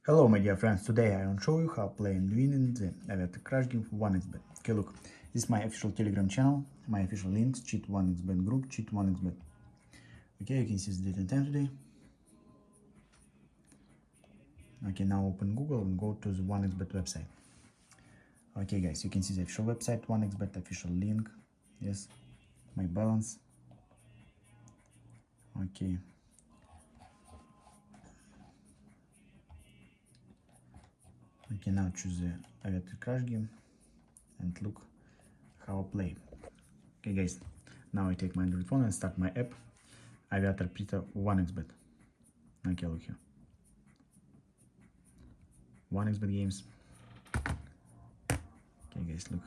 Hello my dear friends, today I will show you how to play and win in the Aviator Crash game for 1xbet. Okay, look, this is my official Telegram channel, my official links, cheat 1xbet group, cheat 1xbet. Okay, you can see the date and time today. Okay, now open Google and go to the 1xbet website. Okay guys, you can see the official website, 1xbet official link, yes, my balance. Okay. Okay, now choose the Aviator Crash game and look how I play. Okay guys, now I take my Android phone and start my app, Aviator Predictor 1xbet. Okay, look here. 1xbet games. Okay guys, look.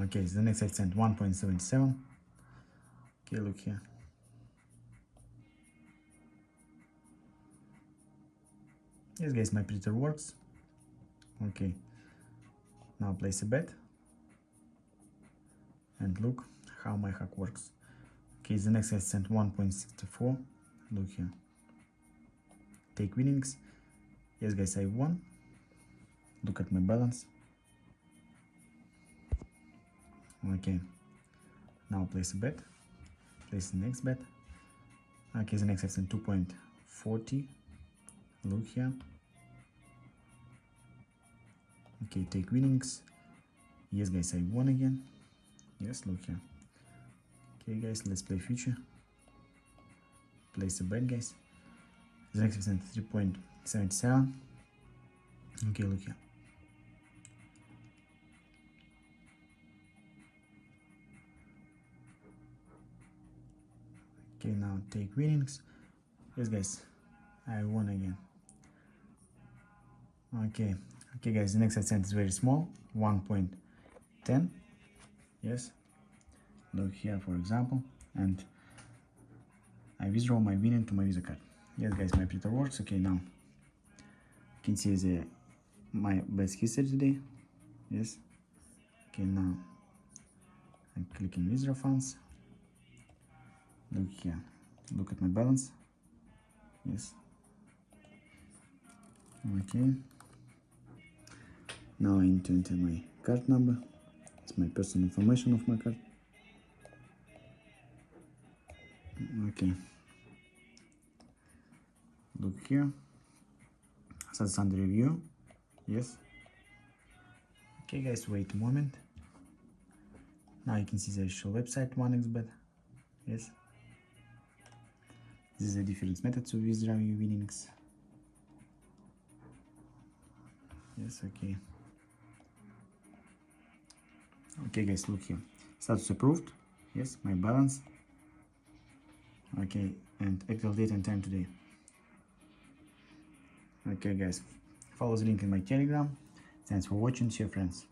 Okay, so the next accent 1.77. Okay, look here. Yes guys, my predictor works. Okay, now place a bet and look how my hack works. Okay, the next accent 1.64. Look here. Take winnings. Yes guys, I won. Look at my balance. Okay, now place a bet. Place the next bet. Okay, the next accent 2.40. Look here. Okay, take winnings. Yes guys, I won again. Yes, look here. Okay guys, let's play future. Place a bet guys. The next accent 3.77. Okay, look here. Okay, now take winnings. Yes guys, I won again. Okay guys, the next accent is very small, 1.10. yes, look here for example, and I withdraw my winning to my Visa card. Yes guys, my predictor works. Okay, now you can see my best history today. Yes. Okay, now I'm clicking withdraw funds. Look here, look at my balance. Yes. Okay, now I need to enter my card number. It's my personal information of my card. Okay, look here, so it's under review. Yes. Okay guys, wait a moment. Now you can see the actual website 1xbet. Yes, this is the different methods of withdrawing your winnings. Yes. Okay guys, look here, status approved. Yes, my balance. Okay, and actual date and time today. Okay guys, follow the link in my Telegram. Thanks for watching. See you friends.